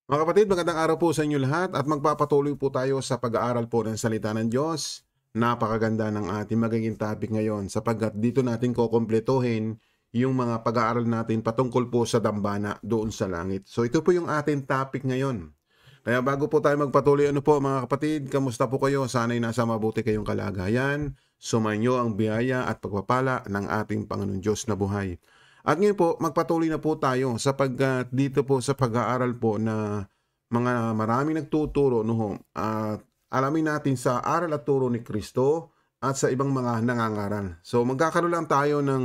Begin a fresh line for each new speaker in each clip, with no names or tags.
Mga kapatid, magandang araw po sa inyo lahat at magpapatuloy po tayo sa pag-aaral po ng salita ng Diyos. Napakaganda ng ating magiging topic ngayon sapagkat dito natin kukumpletuhin yung mga pag-aaral natin patungkol po sa dambana doon sa langit. So ito po yung ating topic ngayon. Kaya bago po tayo magpatuloy, ano po mga kapatid, kamusta po kayo? Sana'y nasa mabuti kayong kalagayan. Sumainyo ang biyaya at pagpapala ng ating Panginoon Diyos na buhay. At ngayon po, magpatuloy na po tayo sapagkat dito po sa pag-aaral po na mga maraming nagtuturo no, at alamin natin sa aral at turo ni Kristo at sa ibang mga nangangaral. So magkakaroon lang tayo ng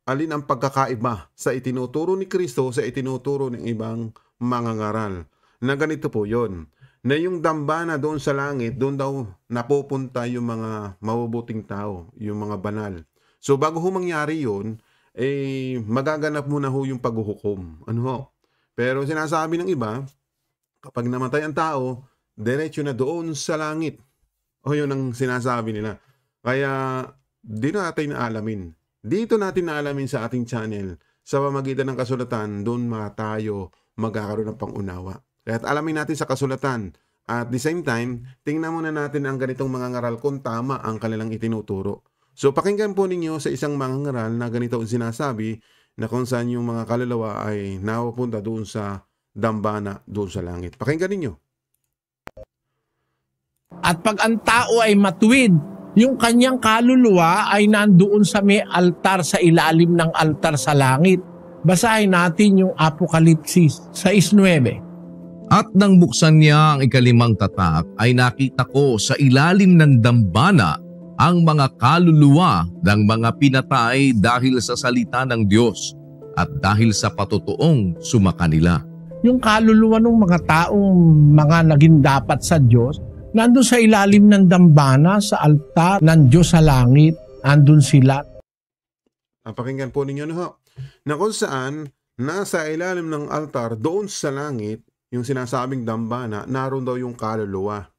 alin ang pagkakaiba sa itinuturo ni Kristo sa itinuturo ng ibang mangangaral. Na ganito po yon, na yung dambana doon sa langit, doon daw napupunta yung mga mabubuting tao, yung mga banal. So bago ho mangyari yun, magaganap muna ho yung paghuhukom. Ano ho? Pero sinasabi ng iba, kapag namatay ang tao, diretso na doon sa langit. O yun ang sinasabi nila. Kaya di natin naalamin. Dito natin naalamin sa ating channel, sa pamagitan ng kasulatan, doon tayo magkakaroon ng pangunawa. Kaya alamin natin sa kasulatan. At the same time, tingnan muna natin ang ganitong mga ngaral kung tama ang kanilang itinuturo. So pakinggan po ninyo sa isang mangangaral na ganito ang sinasabi na kung saan yung mga kaluluwa ay napupunta doon sa dambana, doon sa langit. Pakinggan ninyo.
At pag ang tao ay matuwid, yung kanyang kaluluwa ay nandoon sa may altar, sa ilalim ng altar sa langit. Basahin natin yung Apokalipsis 6:9.
At nang buksan niya ang ikalimang tatak ay nakita ko sa ilalim ng dambana ang mga kaluluwa ng mga pinatay dahil sa salita ng Diyos at dahil sa patutuong sumakanila.
Yung kaluluwa ng mga taong mga naging dapat sa Diyos, nandun sa ilalim ng dambana, sa altar ng Diyos sa langit, andun sila.
Pakinggan po ninyo na kung saan nasa ilalim ng altar doon sa langit, yung sinasabing dambana, naroon daw yung kaluluwa.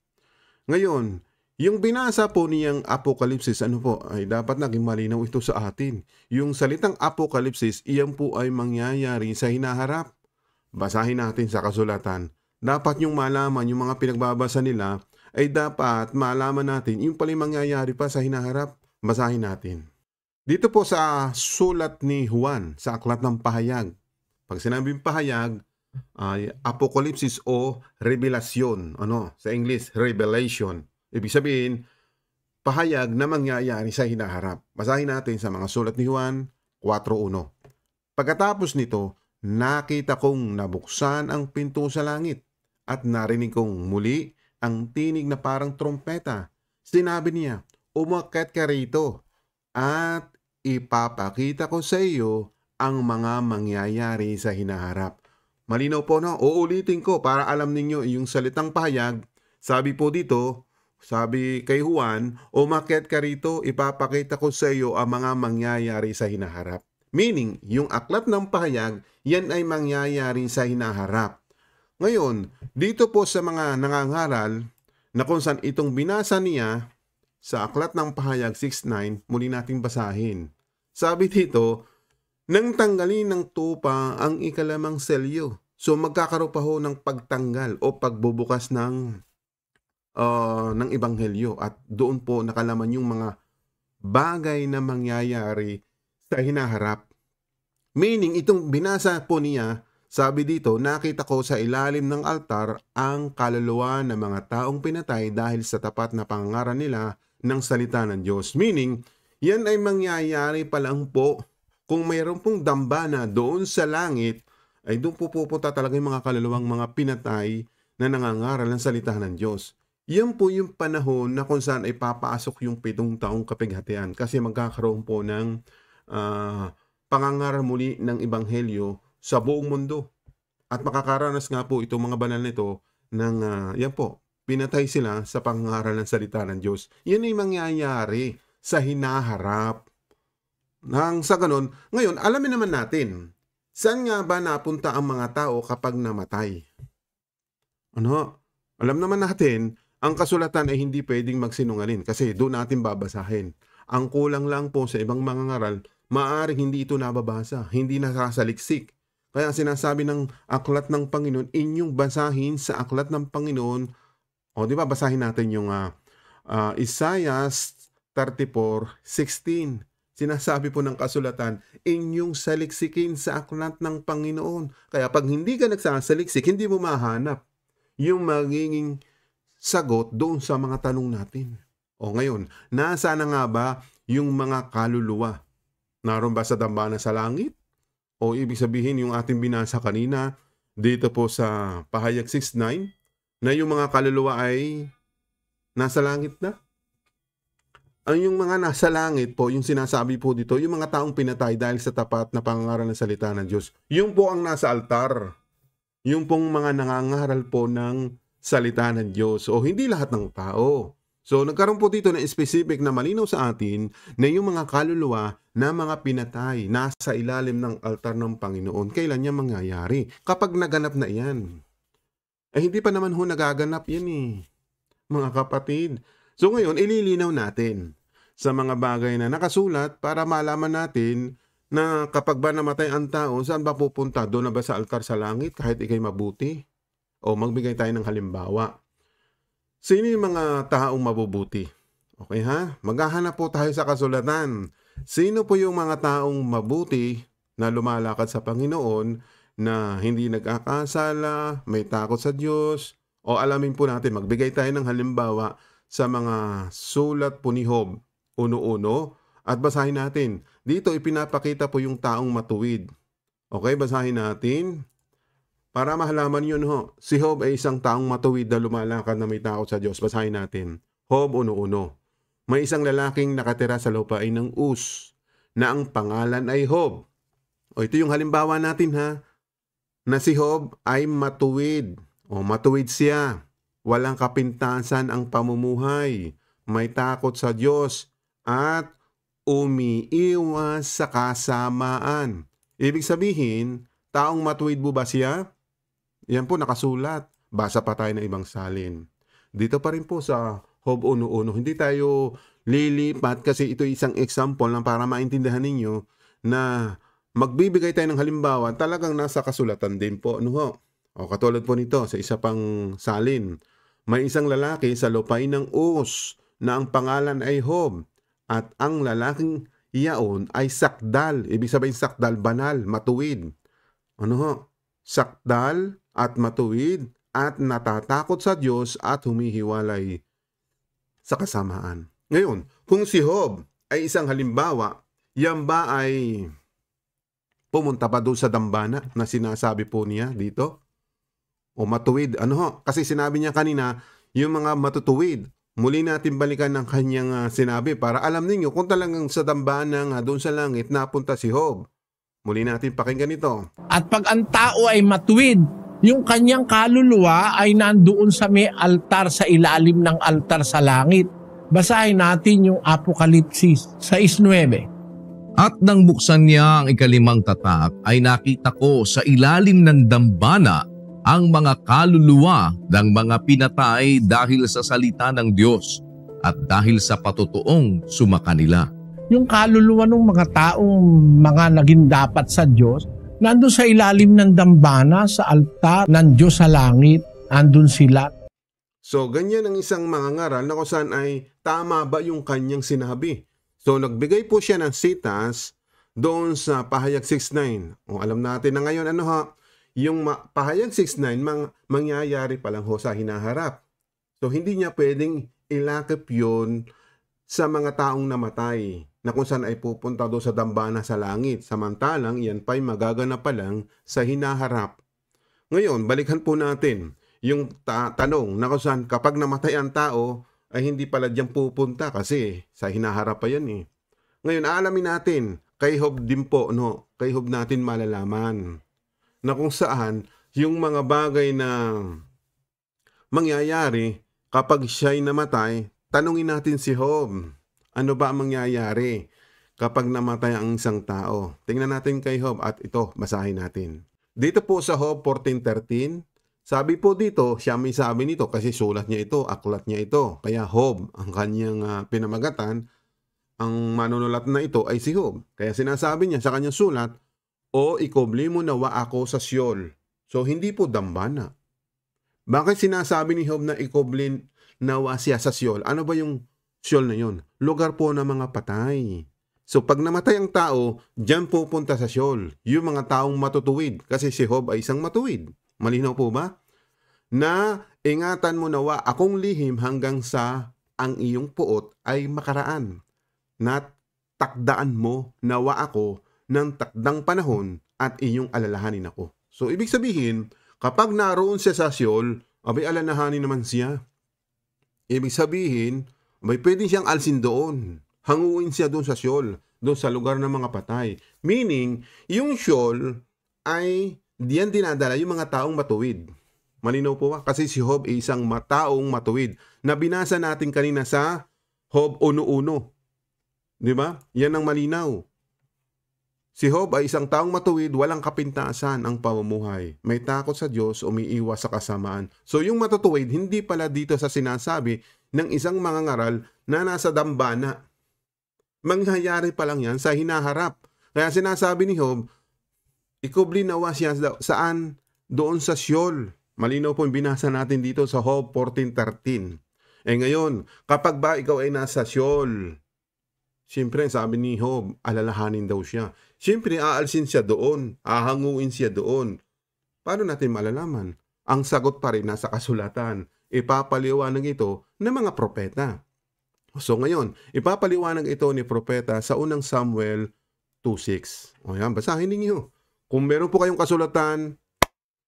Ngayon, yung binasa po niyang Apokalipsis, ay dapat naging malinaw ito sa atin. Yung salitang Apokalipsis, iyan po ay mangyayari sa hinaharap. Basahin natin sa kasulatan. Dapat yung malaman, yung mga pinagbabasa nila, ay dapat malaman natin yung pala mangyayari pa sa hinaharap. Basahin natin. Dito po sa sulat ni Juan, sa aklat ng pahayag. Pag sinabing pahayag, ay Apokalipsis o revelasyon. Sa English, revelation. Ibig sabihin, pahayag na mangyayari sa hinaharap. Basahin natin sa mga sulat ni Juan 4:1. Pagkatapos nito, nakita kong nabuksan ang pinto sa langit at narinig kong muli ang tinig na parang trompeta. Sinabi niya, umakyat ka rito at ipapakita ko sa iyo ang mga mangyayari sa hinaharap. Malinaw po, no? Uulitin ko para alam ninyo yung salitang pahayag. Sabi po dito, sabi kay Juan, umakyat ka rito, ipapakita ko sa iyo ang mga mangyayari sa hinaharap. Meaning, yung aklat ng pahayag, yan ay mangyayari sa hinaharap. Ngayon, dito po sa mga nangangaral, na kung saan itong binasa niya sa aklat ng pahayag 6:9, muli nating basahin. Sabi dito, nang tanggalin ng tupa ang ikalimang selyo. So magkakaroon pa ho ng pagtanggal o pagbubukas ng ebanghelyo at doon po nakalaman yung mga bagay na mangyayari sa hinaharap. Meaning, itong binasa po niya, sabi dito, nakita ko sa ilalim ng altar ang kaluluwa ng mga taong pinatay dahil sa tapat na pangangaral nila ng salita ng Diyos. Meaning, yan ay mangyayari pa lang po kung mayroon pong dambana doon sa langit, ay doon po pupunta talaga yung mga kaluluwang mga pinatay na nangangaral ng salita ng Diyos. Yan po yung panahon na kung saan ay papasok yung 7 taong kapighatian kasi magkakaroon po ng pangangaral muli ng ebanghelyo sa buong mundo. At makakaranas nga po itong mga banal nito ng yan po, pinatay sila sa pangangaral ng salita ng Diyos. Yan ay mangyayari sa hinaharap. Nang sa ganun, ngayon, alamin naman natin, saan nga ba napunta ang mga tao kapag namatay? Alam naman natin, ang kasulatan ay hindi pwedeng magsinungaling kasi doon natin babasahin. Ang kulang lang po sa ibang mga ngaral, maaaring hindi ito nababasa, hindi nakasaliksik. Kaya sinasabi ng aklat ng Panginoon, inyong basahin sa aklat ng Panginoon. O di ba, basahin natin yung Isaiah 34:16. Sinasabi po ng kasulatan, inyong saliksikin sa aklat ng Panginoon. Kaya pag hindi ka nagsasaliksik, hindi mo mahanap yung magiging sagot doon sa mga tanong natin. O ngayon, nasa na nga ba yung mga kaluluwa? Naroon ba sa dambana sa langit? O ibig sabihin yung ating binasa kanina dito po sa Pahayag 6:9 na yung mga kaluluwa ay nasa langit na? Ang yung mga nasa langit po, yung sinasabi po dito, yung mga taong pinatay dahil sa tapat na pangangaral ng salita ng Diyos. Yung po ang nasa altar. Yung pong mga nangangaral po ng salita ng Diyos. O hindi lahat ng tao. So nagkaroon po dito na specific na malinaw sa atin na yung mga kaluluwa na mga pinatay nasa ilalim ng altar ng Panginoon. Kailan niya mangyayari? Kapag naganap na yan. Hindi pa naman ho nagaganap yan mga kapatid. So ngayon, ililinaw natin sa mga bagay na nakasulat para malaman natin na kapag ba namatay ang tao, saan ba pupunta? Doon na ba sa altar sa langit kahit ikay mabuti? O magbigay tayo ng halimbawa. Sino yung mga taong mabubuti? Okay ha? Maghahanap po tayo sa kasulatan. Sino po yung mga taong mabuti na lumalakad sa Panginoon na hindi nag-akasala, may takot sa Diyos? O alamin po natin, magbigay tayo ng halimbawa sa mga sulat po ni Job, 1:1, at basahin natin. Dito ipinapakita po yung taong matuwid. Okay, basahin natin. Para mahalaman yun ho, si Job ay isang taong matuwid na lumalakad na may takot sa Diyos. Basahin natin. Job 1:1. May isang lalaking nakatira sa lupain ng Uz, na ang pangalan ay Job. O ito yung halimbawa natin ha, na si Job ay matuwid. O matuwid siya. Walang kapintasan ang pamumuhay, may takot sa Diyos, at umiiwas sa kasamaan. Ibig sabihin, taong matuwid po ba siya? Yan po nakasulat. Basa pa tayo ng ibang salin. Dito pa rin po sa Job 1:1, hindi tayo lilipat kasi ito isang example lang para maintindihan ninyo na magbibigay tayo ng halimbawa, talagang nasa kasulatan din po. Ano ho? O katulad po nito sa isa pang salin. May isang lalaki sa lupain ng Uz na ang pangalan ay Job, at ang lalaking iyaon ay sakdal. Ibig sabihin sakdal, banal, matuwid. Ano ho? Sakdal at matuwid at natatakot sa Diyos at humihiwalay sa kasamaan. Ngayon, kung si Job ay isang halimbawa, yan ba ay pumunta pa doon sa dambana na sinasabi po niya dito? O matuwid, ano ho? Kasi sinabi niya kanina, yung mga matutuwid. Muli natin balikan ng kanyang sinabi para alam ninyo kung talagang sa dambana nga doon sa langit napunta si Job. Muli natin pakinggan ito.
At pag ang tao ay matuwid, yung kanyang kaluluwa ay nandoon sa may altar, sa ilalim ng altar sa langit. Basahin natin yung Apokalipsis 6:9.
At nang buksan niya ang ikalimang tatak, ay nakita ko sa ilalim ng dambana ang mga kaluluwa ng mga pinatay dahil sa salita ng Diyos at dahil sa patutuong sumakanila.
Yung kaluluwa ng mga taong mga naging dapat sa Diyos, nandun sa ilalim ng dambana, sa altar ng Diyos sa langit, andun sila.
So, ganyan ang isang mangangaral na kung saan ay tama ba yung kanyang sinabi. So, nagbigay po siya ng sitas doon sa Pahayag 6:9. O, alam natin na ngayon, ano ha? Yung Pahayag 6:9, mangyayari pa lang ho sa hinaharap. So, hindi niya pwedeng ilakip yun sa mga taong namatay na kung saan ay pupunta doon sa dambana sa langit. Samantalang, yan pa'y magaganap pa lang sa hinaharap. Ngayon, balikan po natin yung tanong na kung saan kapag namatay ang tao, ay hindi pala diyan pupunta kasi sa hinaharap pa yan eh. Ngayon, aalamin natin, kay Job din po, no? Kay Job natin malalaman na kung saan yung mga bagay na mangyayari kapag siya'y namatay. Tanungin natin si Job, ano ba ang mangyayari kapag namatay ang isang tao? Tingnan natin kay Job at ito, basahin natin. Dito po sa Job 14:13, sabi po dito, siya may sabi nito kasi sulat niya ito, aklat niya ito. Kaya Job, ang kanyang pinamagatan, ang manunulat na ito ay si Job. Kaya sinasabi niya sa kanyang sulat, o ikubli mo nawa ako sa Sheol. So, hindi po dambana. Bakit sinasabi ni Job na ikubli nawa siya sa Sheol? Ano ba yung Sheol na yun? Lugar po ng mga patay. So, pag namatay ang tao, diyan pupunta sa Sheol. Yung mga taong matutuwid. Kasi si Job ay isang matuwid. Malinaw po ba? Na ingatan mo nawa akong lihim hanggang sa ang iyong puot ay makaraan. Na takdaan mo nawa ako ng takdang panahon at iyong alalahanin ako. So, ibig sabihin, kapag naroon siya sa Sheol, abay alalahanin naman siya. Ibig sabihin, abay pwede siyang alsin doon. Hanguin siya doon sa Sheol, doon sa lugar ng mga patay. Meaning, yung Sheol ay diyan dinadala yung mga taong matuwid. Malinaw po ba? Kasi si Job ay isang taong matuwid na binasa natin kanina sa Job 1:1. Di ba? Yan ang malinaw. Si Job ay isang taong matuwid, walang kapintasan ang pamumuhay. May takot sa Diyos, umiiwas sa kasamaan. So yung matutuwid, hindi pala dito sa sinasabi ng isang mangangaral na nasa dambana. Mangyayari pa lang yan sa hinaharap. Kaya sinasabi ni Job, ikubli nawa siya saan? Doon sa Sheol. Malinaw po yung binasa natin dito sa Job 14:13. Ngayon, kapag ba ikaw ay nasa Sheol, siyempre, sabi ni Job, alalahanin daw siya. Siyempre, aalsin siya doon. Ahanguin siya doon. Paano natin malalaman? Ang sagot pa rin nasa kasulatan. Ipapaliwanag ito ng mga propeta. So ngayon, ipapaliwanag ito ni propeta sa unang Samuel 2:6. O yan, basahin ninyo. Kung meron po kayong kasulatan,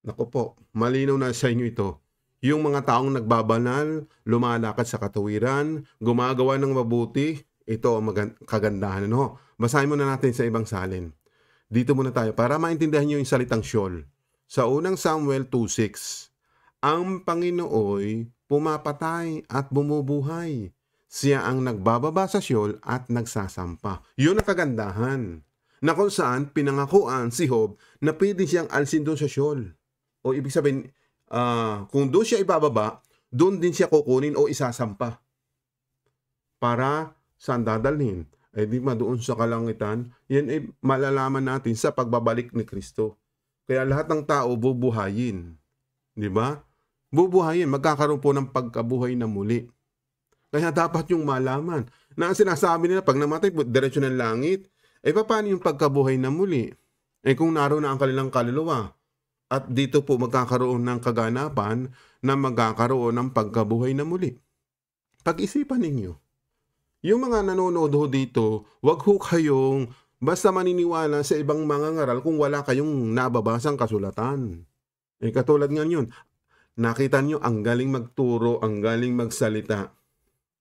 naku po, malinaw na sa inyo ito. Yung mga taong nagbabanal, lumalakad sa katuwiran, gumagawa ng mabuti, ito ang kagandahan. Ano? Basahin muna natin sa ibang salin. Dito muna tayo para maintindihan nyo yung salitang Sheol. Sa unang Samuel 2:6, ang Panginooy pumapatay at bumubuhay. Siya ang nagbababa sa Sheol at nagsasampa. Yun ang kagandahan. Na kung saan pinangakuan si Job na pwede siyang alsin doon sa Sheol. O ibig sabihin, kung doon siya ibababa, doon din siya kukunin o isasampa. Para saan dadalhin? Di ba doon sa kalangitan? Yan ay malalaman natin sa pagbabalik ni Kristo. Kaya lahat ng tao bubuhayin. Di ba? Bubuhayin, magkakaroon po ng pagkabuhay na muli. Kaya dapat yung malaman. Na ang sinasabi nila, pag namatay, diretso ng langit. Paano yung pagkabuhay na muli? Kung naroon na ang kanilang kaluluwa, at dito po magkakaroon ng kaganapan na magkakaroon ng pagkabuhay na muli. Pag-isipan ninyo. Yung mga nanonood ho dito, wag ho kayong basta maniniwala sa ibang mga ngaral kung wala kayong nababasang kasulatan. Katulad nga yun, nakita nyo, ang galing magturo, ang galing magsalita.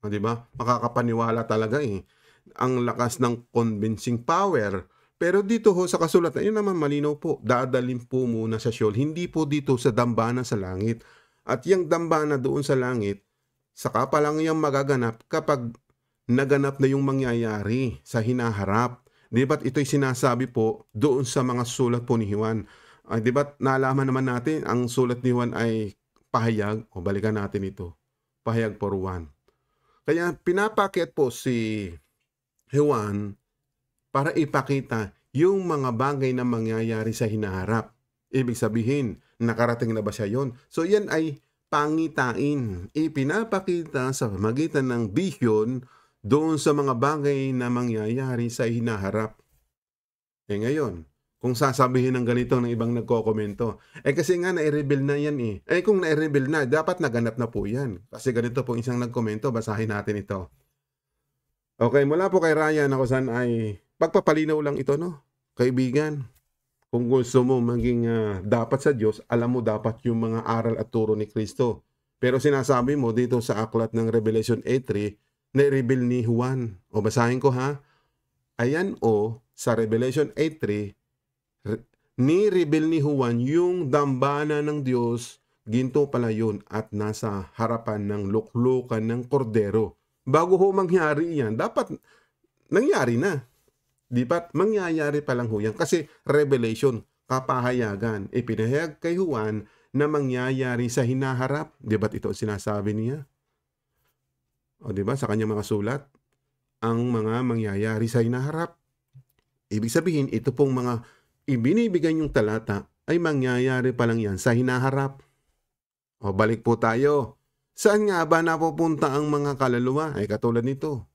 Diba? Makakapaniwala talaga Ang lakas ng convincing power. Pero dito ho sa kasulatan, yun naman malinaw po, dadalhin po muna sa Sheol, hindi po dito sa dambana sa langit. At yung dambana doon sa langit, saka pa lang yung magaganap kapag naganap na yung mangyayari sa hinaharap. Di ba't ito'y sinasabi po doon sa mga sulat po ni Juan? Di ba't naalaman naman natin ang sulat ni Juan ay pahayag? O balikan natin ito. Pahayag for Juan. Kaya pinapakyat po si Juan para ipakita yung mga bagay na mangyayari sa hinaharap. Ibig sabihin, nakarating na ba siya yon? So yan ay pangitain. Ipinapakita sa magitan ng vision doon sa mga bagay na mangyayari sa hinaharap. Ngayon, kung sasabihin ng ganito ng ibang nagkokomento, kasi nga na-reveal na yan kung na-reveal na, dapat naganap na po yan. Kasi ganito po isang nagkomento, basahin natin ito. Okay, mula po kay Ryan, ako saan ay pagpapalinaw lang ito, no? Kaibigan, kung gusto mo maging dapat sa Diyos, alam mo dapat yung mga aral at turo ni Kristo. Pero sinasabi mo dito sa aklat ng Revelation 8:3, na-reveal ni Juan. O basahin ko ha. Ayan sa Revelation 8:3, ni-reveal ni Juan yung dambana ng Diyos, ginto pala yun at nasa harapan ng luklukan ng kordero. Bago ho mangyari yan, dapat nangyari na. Di ba't mangyayari pa lang ho yan? Kasi revelation, kapahayagan, ipinahayag kay Juan na mangyayari sa hinaharap. Di ba't ito sinasabi niya? O di ba sa kanyang mga sulat, ang mga mangyayari sa hinaharap. Ibig sabihin, ito pong mga ibinibigay yung talata ay mangyayari pa lang yan sa hinaharap. O balik po tayo. Saan nga ba napupunta ang mga kaluluwa? Ay katulad nito.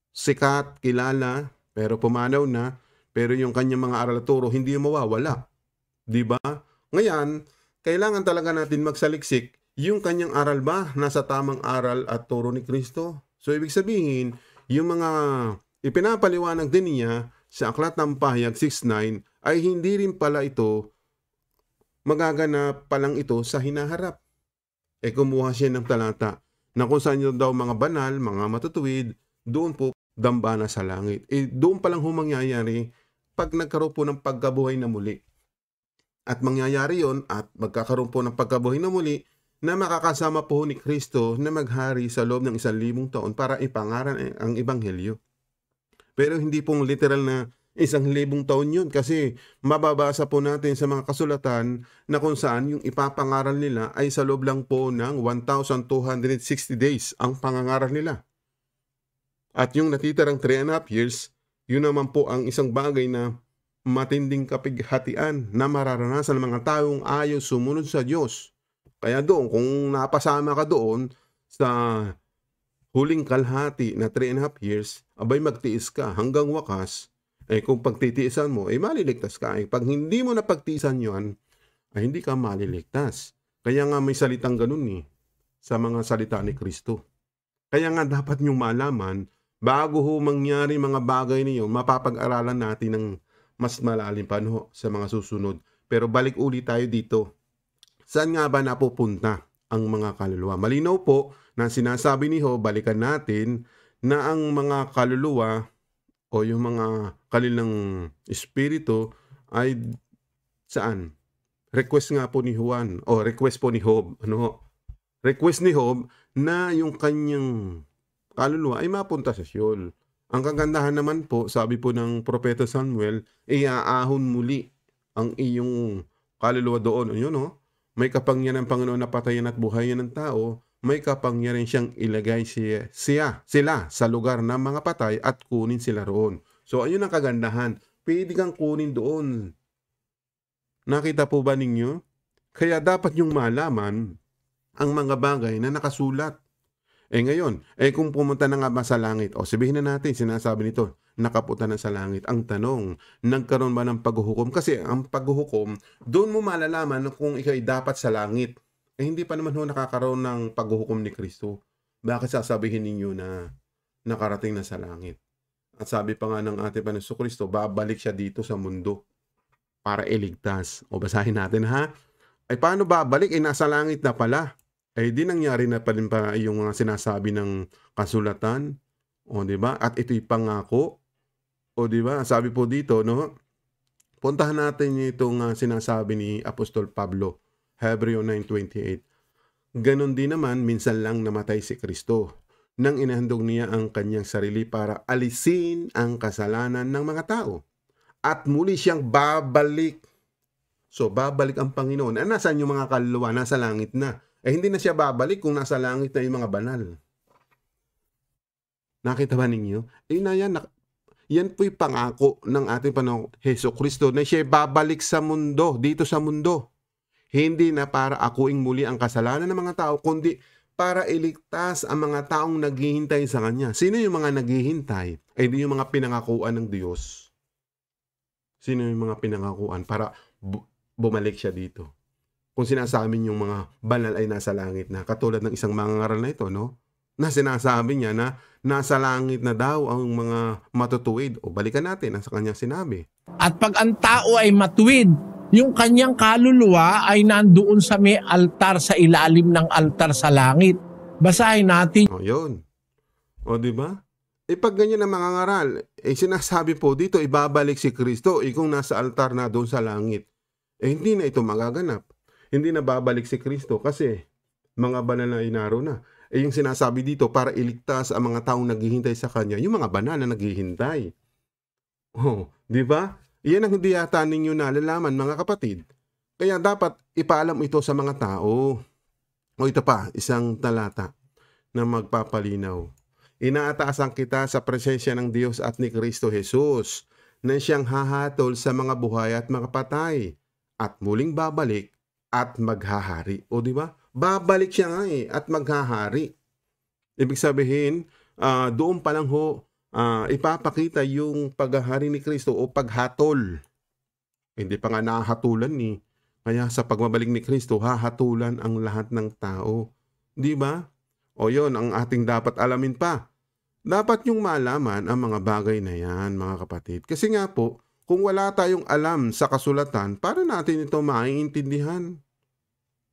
Sikat, kilala, pero pumanaw na, pero yung kanyang mga aral at turo hindi mawawala. Diba? Ngayon, kailangan talaga natin magsaliksik yung kanyang aral ba nasa tamang aral at turo ni Kristo. So ibig sabihin, yung mga ipinapaliwanag din niya sa Aklat ng Pahayag 6.9 ay hindi rin pala ito magaganap pa lang ito sa hinaharap. Kumuha siya ng talata na kung saan daw mga banal, mga matutuwid, doon po dambana sa langit. Doon pa lang humangyayari pag nagkaroon po ng pagkabuhay na muli. At mangyayari yon at magkakaroon po ng pagkabuhay na muli na makakasama po ni Kristo na maghari sa loob ng 1,000 taon para ipangaral ang Ebanghelyo. Pero hindi pong literal na 1,000 taon yun kasi mababasa po natin sa mga kasulatan na kung saan yung ipapangaral nila ay sa loob lang po ng 1,260 days ang pangangaral nila. At yung natitirang 3.5 years, yun naman po ang isang bagay na matinding kapighatian na mararanasan ng mga taong ayaw sumunod sa Diyos. Kaya doon, kung napasama ka doon sa huling kalahati na 3.5 years, abay magtiis ka hanggang wakas, kung pagtitiisan mo, maliligtas ka. Pag hindi mo na pagtiisan yon, ay hindi ka maliligtas. Kaya nga may salitang ganun sa mga salita ni Kristo. Kaya nga dapat niyong malaman, bago ho mangyari mga bagay niyo, mapapag-aralan natin ng mas malalim pa sa mga susunod. Pero balik ulit tayo dito. Saan nga ba napupunta ang mga kaluluwa? Malinaw po na sinasabi ni Job, balikan natin na ang mga kaluluwa o yung mga kanilang espiritu ay saan? Request nga po ni Juan o request po ni Job. Request ni Job na yung kanyang kaluluwa ay mapunta sa Sheol. Ang kagandahan naman po, sabi po ng Propeta Samuel, iaahon muli ang iyong kaluluwa doon. May kapangyarihan ng Panginoon na patayan at buhayin ng tao. May kapangyarihan siyang ilagay sila sa lugar ng mga patay at kunin sila roon. So ayun ang kagandahan. Pwede kang kunin doon. Nakita po ba ninyo? Kaya dapat yung malaman ang mga bagay na nakasulat. Ngayon, kung pumunta na nga ba sa langit, sabihin na natin, sinasabi nito, nakapunta na sa langit. Ang tanong, nagkaroon ba ng paghuhukom? Kasi ang paghuhukom, doon mo malalaman kung ikay dapat sa langit. Hindi pa naman nakakaroon ng paghuhukom ni Kristo. Bakit sasabihin ninyo na nakarating na sa langit? At sabi pa nga ng ating Panginoon Kristo, babalik siya dito sa mundo para iligtas. Basahin natin paano babalik? Nasa langit na pala. Di nangyari na pa rin pa yung mga sinasabi ng kasulatan. Diba? At ito'y pangako. Diba? Sabi po dito, puntahan natin itong sinasabi ni Apostol Pablo. Hebreo 9:28. Ganon din naman, minsan lang namatay si Kristo nang inahandog niya ang kanyang sarili para alisin ang kasalanan ng mga tao. At muli siyang babalik. So, babalik ang Panginoon. Nasaan yung mga kaluluwa? Nasa langit na. Hindi na siya babalik kung nasa langit na yung mga banal. Nakita ba ninyo? Yan po'y pangako ng ating Panginoong Hesus Kristo na siya babalik sa mundo, dito sa mundo. Hindi na para akuing muli ang kasalanan ng mga tao, kundi para iligtas ang mga taong naghihintay sa Kanya. Sino yung mga naghihintay? Di yung mga pinangakuan ng Diyos. Sino yung mga pinangakuan para bumalik siya dito? Kung sinasabi yung mga banal ay nasa langit na, katulad ng isang mangangaral na ito, na sinasabi niya na nasa langit na daw ang mga matutuwid. Balikan natin ang sa kanyang sinabi.
At pag ang tao ay matuwid, yung kanyang kaluluwa ay nandoon sa may altar, sa ilalim ng altar sa langit. Basahin natin.
Yun. Diba? Pag ganyan ang mga ngaral, sinasabi po dito, ibabalik si Kristo, kung nasa altar na doon sa langit. Hindi na ito magaganap. Hindi na babalik si Kristo kasi mga banal na inaro na. Yung sinasabi dito, para iligtas ang mga taong naghihintay sa Kanya, yung mga banal na naghihintay. Diba? Yan ang hindi yata ninyo nalalaman, mga kapatid. Kaya dapat ipaalam ito sa mga tao. Ito pa, isang talata na magpapalinaw. Inaatasan kita sa presensya ng Diyos at ni Kristo Jesus na siyang hahatol sa mga buhay at mga patay at muling babalik at maghahari. O di ba? Babalik siya nga at maghahari. Ibig sabihin, doon pa lang ipapakita yung paghahari ni Kristo o paghatol. Hindi pa nga nahatulan ni. Kaya sa pagbabalik ni Kristo, hahatulan ang lahat ng tao. Di ba? O yon ang ating dapat alamin pa. Dapat yung malaman ang mga bagay na yan, mga kapatid. Kasi nga po, kung wala tayong alam sa kasulatan, para natin ito maiintindihan?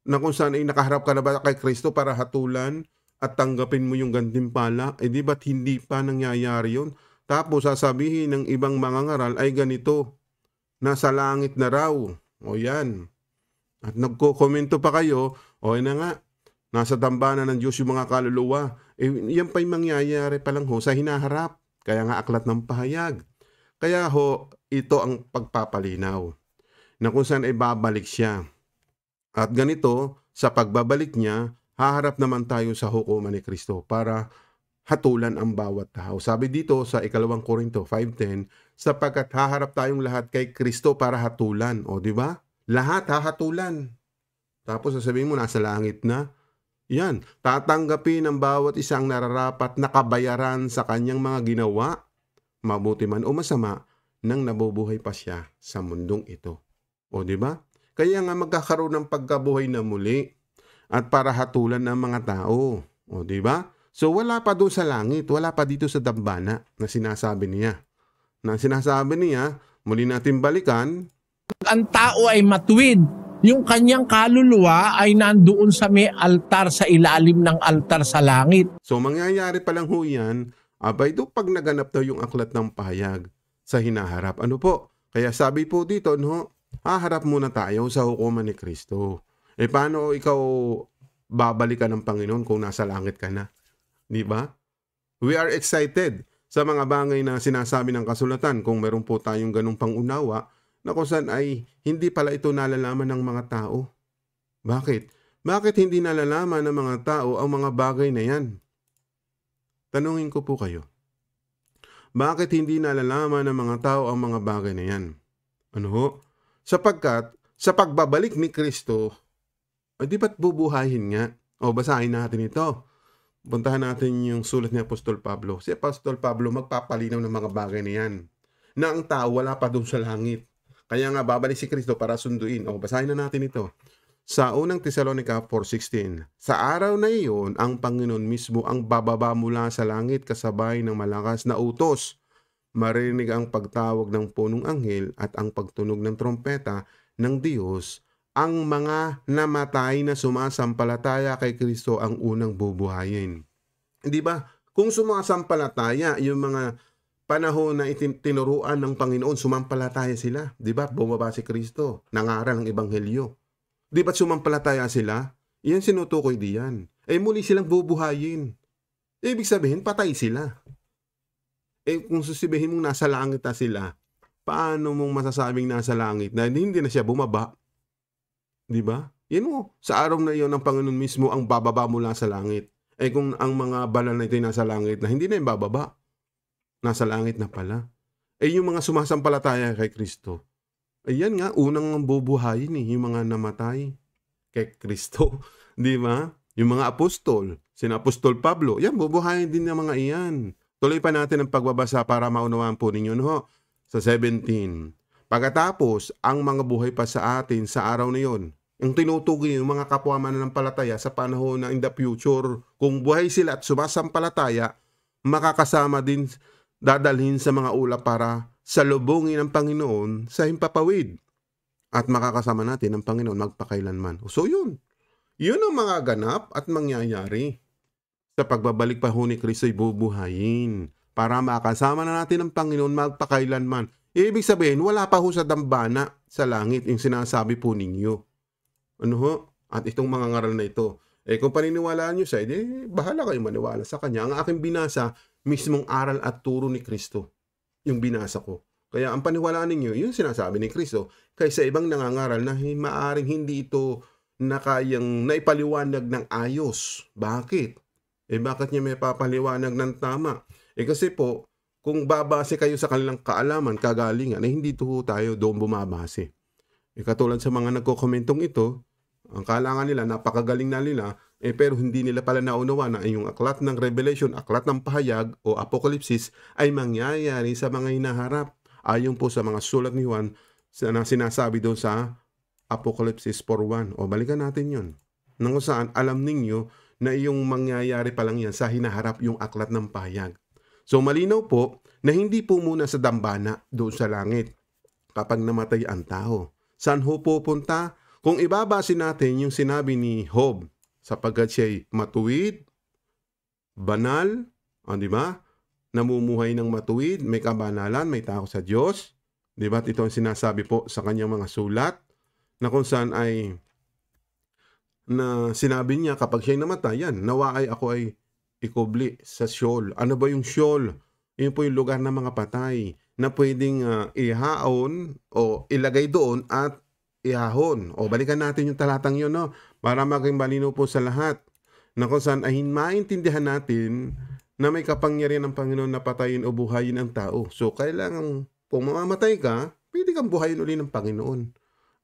Na kung saan ay nakaharap ka na ba kay Kristo para hatulan at tanggapin mo yung gantimpala? Eh di ba't hindi pa nangyayari yun? Tapos sasabihin ng ibang mangangaral ay ganito, nasa langit na raw. O yan. At nagko-komento pa kayo, o na nga, nasa dambana ng Diyos yung mga kaluluwa. Yan pa'y mangyayari pa lang sa hinaharap. Kaya nga aklat ng pahayag. Kaya ito ang pagpapalinaw. Na kung saan ay babalik siya. At ganito, sa pagbabalik niya, haharap naman tayo sa hukuman ni Kristo para hatulan ang bawat tao. Sabi dito sa 2 Korinto 5:10, sapagkat haharap tayong lahat kay Kristo para hatulan. O di ba? Lahat hahatulan. Tapos sasabihin mo, nasa langit na. Yan, tatanggapin ng bawat isang nararapat na kabayaran sa kanyang mga ginawa, mabuti man o masama, nang nabubuhay pa siya sa mundong ito. O di ba? Kaya nga magkakaroon ng pagkabuhay na muli at para hatulan ng mga tao. O di ba? So wala pa doon sa langit, wala pa dito sa dambana na sinasabi niya. Na sinasabi niya, muli natin balikan.
Ang tao ay matuwid. Yung kanyang kaluluwa ay nandoon sa may altar, sa ilalim ng altar sa langit.
So mangyayari pa lang yan, abay do pag naganap daw yung aklat ng pahayag sa hinaharap. Ano po? Kaya sabi po dito, haharap muna tayo sa hukuman ni Kristo. Paano ikaw babalikan ng Panginoon kung nasa langit ka na? Di ba? We are excited sa mga bagay na sinasabi ng kasulatan kung meron po tayong ganung pangunawa na kung saan ay hindi pala ito nalalaman ng mga tao. Bakit? Bakit hindi nalalaman ng mga tao ang mga bagay na yan? Tanungin ko po kayo. Bakit hindi nalalaman ng mga tao ang mga bagay na yan? Ano ho? Sapagkat sa pagbabalik ni Kristo, di ba't bubuhayin nga? O basahin natin ito. Puntahan natin yung sulat ni Apostol Pablo. Si Apostol Pablo magpapalinaw ng mga bagay na yan. Na ang tao wala pa doon sa langit. Kaya nga babalik si Kristo para sunduin. O basahin na natin ito. Sa unang Tesalonica 4:16, sa araw na iyon, ang Panginoon mismo ang bababa mula sa langit kasabay ng malakas na utos. Marinig ang pagtawag ng punong anghel at ang pagtunog ng trompeta ng Diyos. Ang mga namatay na sumasampalataya kay Kristo ang unang bubuhayin. Di ba? Kung sumasampalataya, yung mga panahon na tinuruan ng Panginoon, sumampalataya sila. Di ba? Bumaba si Kristo, nangaral ng Ebanghelyo. Di ba't sumampalataya sila? Iyan sinutukoy diyan. Muli silang bubuhayin. Ibig sabihin, patay sila. Kung susibihin mong nasa langit na sila, paano mong masasabing nasa langit na hindi na siya bumaba? Di ba? Yan mo, sa araw na iyon, ang Panginoon mismo ang bababa mula sa langit. Kung ang mga banal na ito ay nasa langit na, hindi na yung bababa. Nasa langit na pala. Yung mga sumasampalataya kay Kristo, ayan nga, unang bubuhayin yung mga namatay kay Kristo. Di ba? Yung mga apostol, sina Apostol Pablo, yan, bubuhayin din ng mga iyan. Tuloy pa natin ang pagbabasa para maunawaan po ninyo, sa 17. Pagkatapos, ang mga buhay pa sa atin sa araw na yon, yung tinutukoy yung mga kapwa mananampalataya sa panahon na in the future, kung buhay sila at sumasampalataya, makakasama din, dadalhin sa mga ulap para salubungin ng Panginoon sa himpapawid. At makakasama natin ang Panginoon magpakailanman. So yun. Yun ang mga ganap at mangyayari. Sa pagbabalik pa ni Kristo ay bubuhayin para makasama na natin ang Panginoon magpakailanman. Ibig sabihin, wala pa sa dambana sa langit yung sinasabi po ninyo. Ano ho? At itong mga ngaral na ito. Kung paniniwalaan nyo siya, bahala kayo maniwala sa kanya. Ang aking binasa, mismong aral at turo ni Kristo. Yung binasa ko. Kaya ang paniwalaan ninyo, yung sinasabi ni Kristo. Kaysa ibang nangangaral na maaring hindi ito na kayang naipaliwanag ng ayos. Bakit? Bakit niya may papaliwanag ng tama? Kasi po, kung babase kayo sa kanilang kaalaman, kagalingan, ay hindi po tayo doon bumabase. Katulad sa mga nagko-komentong ito, ang kalangan nila, napakagaling na nila, pero hindi nila pala naunawa na yung aklat ng Revelation, aklat ng pahayag o Apokalipsis ay mangyayari sa mga hinaharap. Ayon po sa mga sulat ni Juan na sinasabi doon sa Apokalipsis 4:1. O balikan natin yun. Nang saan alam ninyo na yung mangyayari pa lang yan sa hinaharap yung aklat ng pahayag. So malinaw po na hindi po muna sa dambana doon sa langit kapag namatay ang tao. Saan ho pupunta? Kung ibabase natin yung sinabi ni Job, sapagkat siya'y matuwid, banal, di ba? Namumuhay ng matuwid, may kabanalan, may takot sa Diyos. Di ba? Ito ang sinasabi po sa kanyang mga sulat na kung saan ay na sinabi niya kapag siya'y namatay, yan, nawa ay ako ay ikubli sa Sheol. Ano ba yung Sheol? Yun po yung lugar ng mga patay na pwedeng ihaon o ilagay doon at ihahon. O balikan natin yung talatang yun, no? Para maging malinaw po sa lahat. Na kung saan ay maintindihan natin na may kapangyarihan ng Panginoon na patayin o buhayin ang tao. So kailangan kung mamamatay ka, pwede kang buhayin uli ng Panginoon.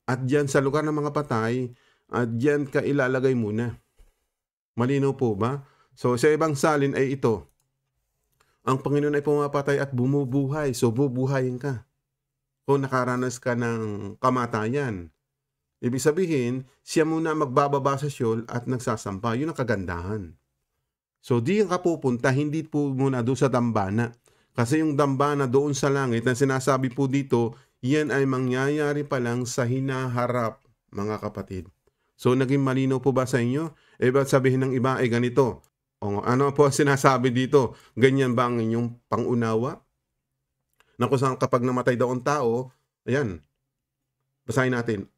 At diyan sa lugar ng mga patay, at diyan ka ilalagay muna. Malinaw po ba? So sa ibang salin ay ito. Ang Panginoon ay pumapatay at bumubuhay. So bubuhayin ka. Kung nakaranas ka ng kamatayan. Ibig sabihin, siya muna magbababa sa Sheol at nagsasampa. Yun ang kagandahan. So di ka pupunta, hindi po muna doon sa dambana. Kasi yung dambana doon sa langit na sinasabi po dito, yan ay mangyayari pa lang sa hinaharap, mga kapatid. So naging malinaw po ba sa inyo? Ba't sabihin ng iba ay ganito? O ano po sinasabi dito? Ganyan ba ang inyong pangunawa? Na kung saan kapag namatay daw ang tao, ayan, basahin natin.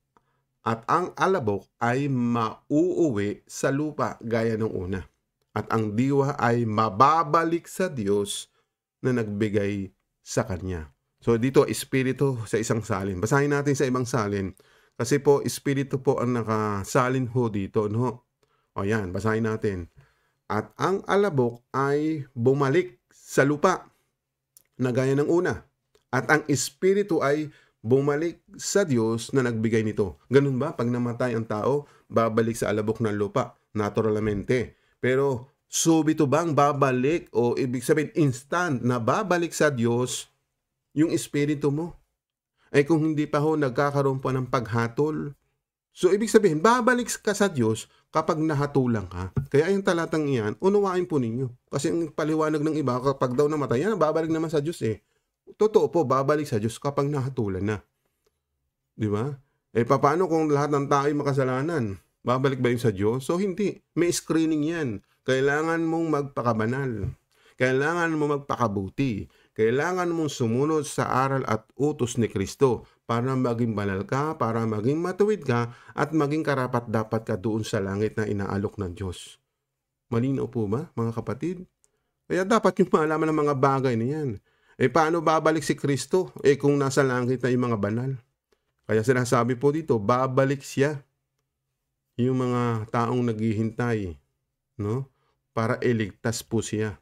At ang alabok ay mauuwi sa lupa gaya ng una. At ang diwa ay mababalik sa Diyos na nagbigay sa kanya. So dito, espiritu sa isang salin. Basahin natin sa ibang salin. Kasi po, espiritu po ang nakasalin ho dito. No? O yan, basahin natin. At ang alabok ay bumalik sa lupa na gaya ng una. At ang espiritu ay bumalik sa Diyos na nagbigay nito. Ganun ba? Pag namatay ang tao, babalik sa alabok ng lupa. Naturalmente. Pero subito bang babalik o ibig sabihin instant na babalik sa Diyos yung espiritu mo? Ay kung hindi pa ho nagkakaroon pa ng paghatol. So ibig sabihin, babalik ka sa Diyos kapag nahatulang ka. Kaya yung talatang iyan, unawain po ninyo. Kasi ang paliwanag ng iba, kapag daw namatay, yan, babalik naman sa Diyos eh. Totoo po, babalik sa Diyos kapag nahatulan na. Di ba? Paano kung lahat ng tao ay makasalanan? Babalik ba yun sa Diyos? So hindi. May screening yan. Kailangan mong magpakabanal. Kailangan mong magpakabuti. Kailangan mong sumunod sa aral at utos ni Kristo para maging banal ka, para maging matuwid ka, at maging karapat-dapat ka doon sa langit na inaalok ng Diyos. Malinaw po ba, mga kapatid? Kaya dapat yung malaman ng mga bagay na yan. Paano babalik si Kristo? Kung nasa langit na yung mga banal. Kaya sinasabi po dito, babalik siya. Yung mga taong naghihintay, no? Para iligtas po siya.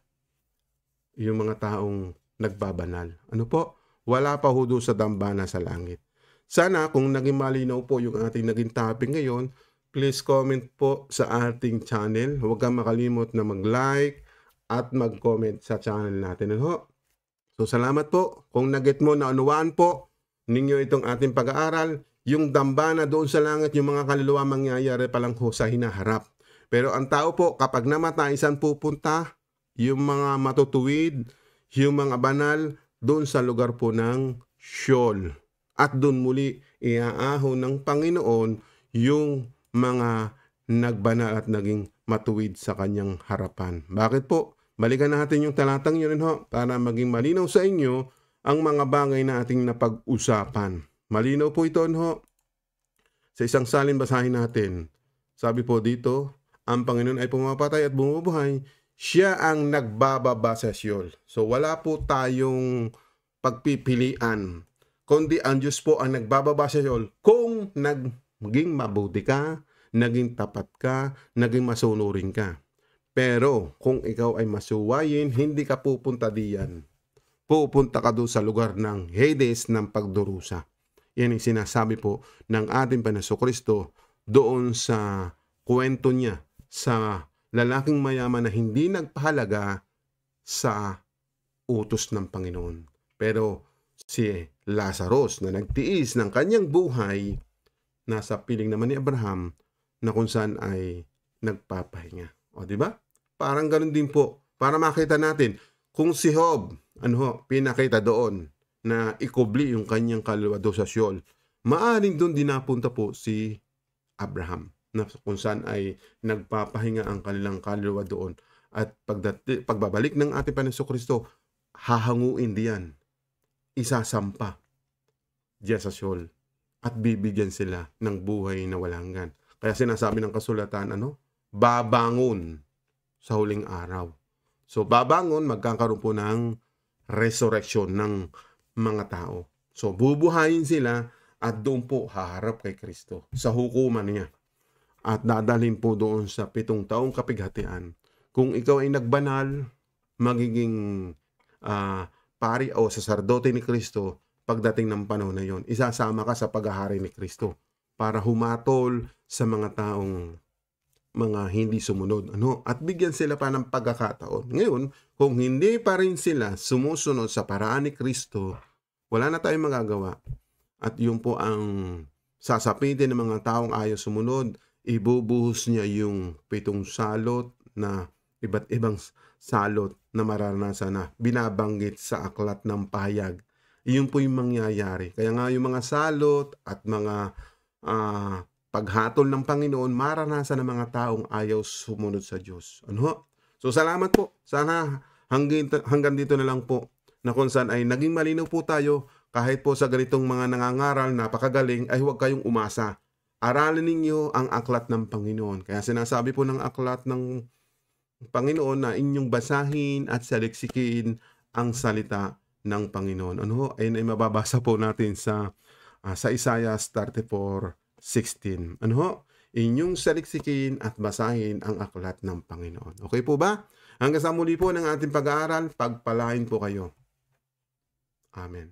Yung mga taong nagbabanal. Ano po? Wala pa ho doon sa dambana sa langit. Sana kung naging malinaw po yung ating naging topic ngayon, please comment po sa ating channel. Huwag kang makalimot na mag-like at mag-comment sa channel natin. Ano? So salamat po. Kung naget mo na unawaan po ninyo itong ating pag-aaral, yung dambana doon sa langit, yung mga kaluluwa mangyayari pa lang ho sa hinaharap. Pero ang tao po, kapag namatay, saan pupunta? Yung mga matutuwid, yung mga banal, doon sa lugar po ng Sheol. At doon muli iaahon ng Panginoon yung mga nagbanal at naging matuwid sa kanyang harapan. Bakit po? Balikan natin yung talatang yun ho, para maging malinaw sa inyo ang mga bagay na ating napag-usapan. Malinaw po ito ho. Sa isang salin basahin natin. Sabi po dito, ang Panginoon ay pumapatay at bumubuhay. Siya ang nagbababa sa Sheol. So wala po tayong pagpipilian, kundi ang Diyos po ang nagbababa sa Sheol kung naging mabuti ka, naging tapat ka, naging masunurin ka. Pero kung ikaw ay masuwayin, hindi ka pupunta diyan. pupunta ka doon sa lugar ng Hades ng pagdurusa. Yan ang sinasabi po ng ating Panginoon Kristo doon sa kwento niya sa lalaking mayaman na hindi nagpahalaga sa utos ng Panginoon. Pero si Lazarus na nagtiis ng kanyang buhay, nasa piling naman ni Abraham na kung saan ay nagpapahinga. O, di ba? Parang ganun din po. Para makita natin kung si Job, pinakita doon na ikubli yung kanyang kaluluwa doon sa Sheol, maaring doon din napunta po si Abraham, na kung saan ay nagpapahinga ang kanilang kaluluwa doon. At pagbabalik ng ating Panginoon Kristo, hahanguin diyan, isasampa diyan sa Sheol, at bibigyan sila ng buhay na walang hanggan. Kaya sinasabi ng kasulatan, babangon sa huling araw. So babangon, magkakaroon po ng resurrection ng mga tao. So bubuhayin sila at doon po haharap kay Kristo sa hukuman niya. At dadalhin po doon sa 7 taong kapighatian. Kung ikaw ay nagbanal, magiging pari o saserdote ni Kristo pagdating ng panahon na yon. Isasama ka sa paghahari ni Kristo para humatol sa mga taong mga hindi sumunod. At bigyan sila pa ng pagkakataon. Ngayon, kung hindi pa rin sila sumusunod sa paraan ni Kristo, wala na tayong magagawa. At yun po ang sasapitin ng mga taong ayaw sumunod, ibubuhos niya yung 7 salot na iba't ibang salot na mararanasan na binabanggit sa aklat ng pahayag. Iyon po yung mangyayari. Kaya nga yung mga salot at mga paghatol ng Panginoon, maranasan ng mga taong ayaw sumunod sa Diyos. So salamat po. Sana hanggang dito na lang po, na kung saan ay naging malinaw po tayo, kahit po sa ganitong mga nangangaral, napakagaling, ay huwag kayong umasa. Aralin ninyo ang aklat ng Panginoon. Kaya sinasabi po ng aklat ng Panginoon na inyong basahin at saliksikin ang salita ng Panginoon. Ayun ay mababasa po natin sa Isaiah 34:16. Inyong saliksikin at basahin ang aklat ng Panginoon. Okay po ba? Hanggang sa muli po ng ating pag-aaral, pagpalain po kayo. Amen.